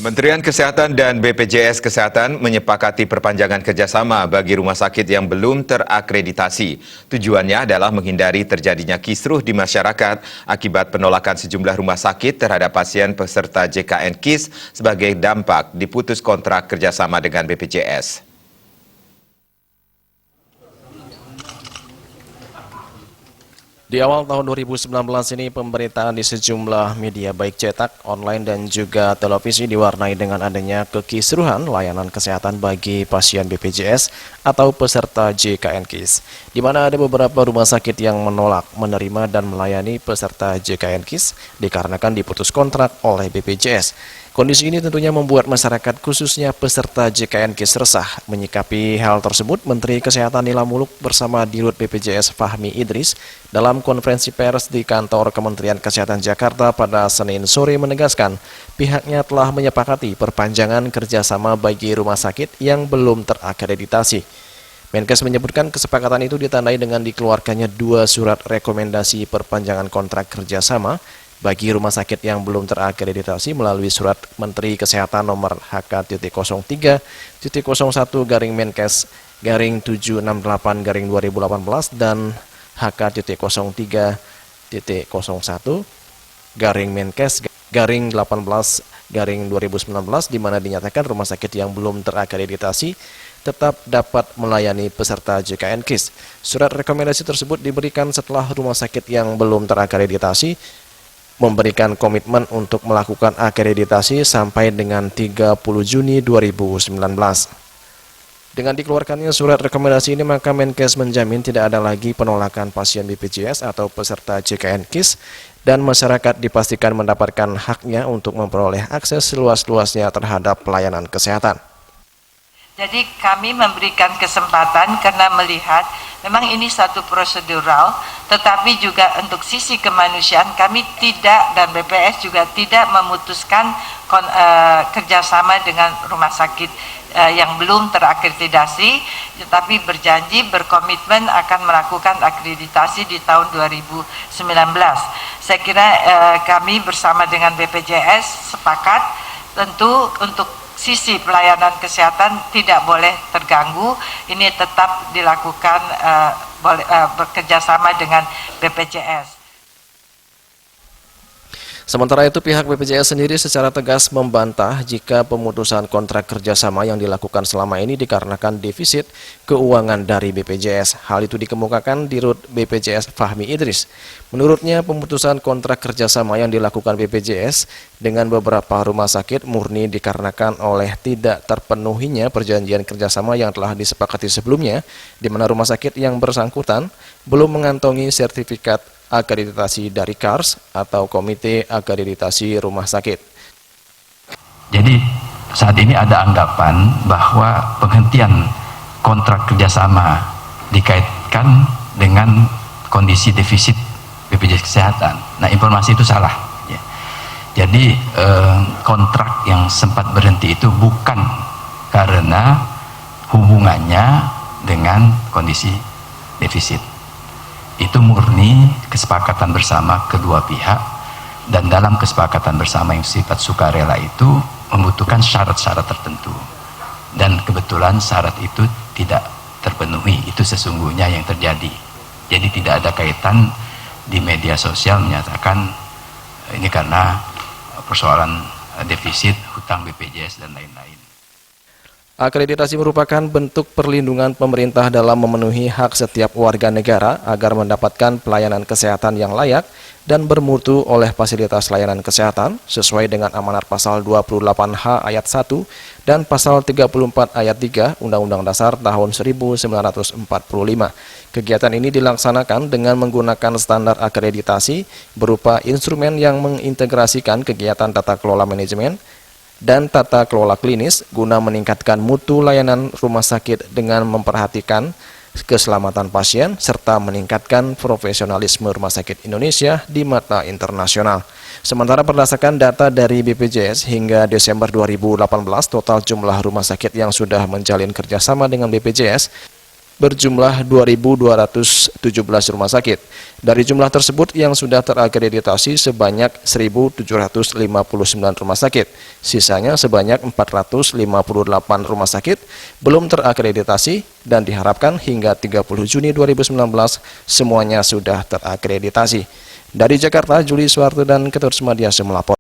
Kementerian Kesehatan dan BPJS Kesehatan menyepakati perpanjangan kerjasama bagi rumah sakit yang belum terakreditasi. Tujuannya adalah menghindari terjadinya kisruh di masyarakat akibat penolakan sejumlah rumah sakit terhadap pasien peserta JKN-KIS sebagai dampak diputus kontrak kerjasama dengan BPJS. Di awal tahun 2019 ini, pemberitaan di sejumlah media baik cetak, online, dan juga televisi diwarnai dengan adanya kekisruhan layanan kesehatan bagi pasien BPJS atau peserta JKN-KIS, di mana ada beberapa rumah sakit yang menolak menerima dan melayani peserta JKN-KIS dikarenakan diputus kontrak oleh BPJS. Kondisi ini tentunya membuat masyarakat khususnya peserta JKN-KIS resah. Menyikapi hal tersebut, Menteri Kesehatan Nila Muluk bersama Dirut BPJS Fahmi Idris dalam konferensi pers di kantor Kementerian Kesehatan Jakarta pada Senin sore menegaskan pihaknya telah menyepakati perpanjangan kerjasama bagi rumah sakit yang belum terakreditasi. Menkes menyebutkan kesepakatan itu ditandai dengan dikeluarkannya 2 surat rekomendasi perpanjangan kontrak kerjasama bagi rumah sakit yang belum terakreditasi melalui surat Menteri Kesehatan nomor HK.03-Menkes-768-2018 dan HK.01-Menkes-18-2019 di mana dinyatakan rumah sakit yang belum terakreditasi tetap dapat melayani peserta JKN-KIS. Surat rekomendasi tersebut diberikan setelah rumah sakit yang belum terakreditasi memberikan komitmen untuk melakukan akreditasi sampai dengan 30 Juni 2019. Dengan dikeluarkannya surat rekomendasi ini, maka Menkes menjamin tidak ada lagi penolakan pasien BPJS atau peserta JKN-KIS dan masyarakat dipastikan mendapatkan haknya untuk memperoleh akses seluas-luasnya terhadap pelayanan kesehatan. Jadi kami memberikan kesempatan karena melihat memang ini satu prosedural, tetapi juga untuk sisi kemanusiaan kami tidak, dan BPS juga tidak memutuskan kerjasama dengan rumah sakit yang belum terakreditasi, tetapi berjanji berkomitmen akan melakukan akreditasi di tahun 2019. Saya kira kami bersama dengan BPJS sepakat tentu untuk sisi pelayanan kesehatan tidak boleh terganggu, ini tetap dilakukan bekerjasama dengan BPJS. Sementara itu, pihak BPJS sendiri secara tegas membantah jika pemutusan kontrak kerjasama yang dilakukan selama ini dikarenakan defisit keuangan dari BPJS. Hal itu dikemukakan Dirut BPJS Fahmi Idris. Menurutnya, pemutusan kontrak kerjasama yang dilakukan BPJS dengan beberapa rumah sakit murni dikarenakan oleh tidak terpenuhinya perjanjian kerjasama yang telah disepakati sebelumnya, di mana rumah sakit yang bersangkutan belum mengantongi sertifikat akreditasi dari KARS atau Komite Akreditasi Rumah Sakit. Jadi saat ini ada anggapan bahwa penghentian kontrak kerjasama dikaitkan dengan kondisi defisit BPJS Kesehatan. Nah, informasi itu salah. Ya. Jadi kontrak yang sempat berhenti itu bukan karena hubungannya dengan kondisi defisit. Itu murni kesepakatan bersama kedua pihak, dan dalam kesepakatan bersama yang sifat sukarela itu membutuhkan syarat-syarat tertentu, dan kebetulan syarat itu tidak terpenuhi. Itu sesungguhnya yang terjadi. Jadi tidak ada kaitan di media sosial menyatakan ini karena persoalan defisit hutang BPJS dan lain-lain. Akreditasi merupakan bentuk perlindungan pemerintah dalam memenuhi hak setiap warga negara agar mendapatkan pelayanan kesehatan yang layak dan bermutu oleh fasilitas layanan kesehatan sesuai dengan amanat pasal 28H ayat 1 dan pasal 34 ayat 3 Undang-Undang Dasar tahun 1945. Kegiatan ini dilaksanakan dengan menggunakan standar akreditasi berupa instrumen yang mengintegrasikan kegiatan tata kelola manajemen dan tata kelola klinis guna meningkatkan mutu layanan rumah sakit dengan memperhatikan keselamatan pasien serta meningkatkan profesionalisme rumah sakit Indonesia di mata internasional. Sementara berdasarkan data dari BPJS hingga Desember 2018, total jumlah rumah sakit yang sudah menjalin kerjasama dengan BPJS berjumlah 2.217 rumah sakit. Dari jumlah tersebut yang sudah terakreditasi sebanyak 1.759 rumah sakit. Sisanya sebanyak 458 rumah sakit belum terakreditasi dan diharapkan hingga 30 Juni 2019 semuanya sudah terakreditasi. Dari Jakarta, Juli Suwarto dan Ketut Sumadiasa melapor.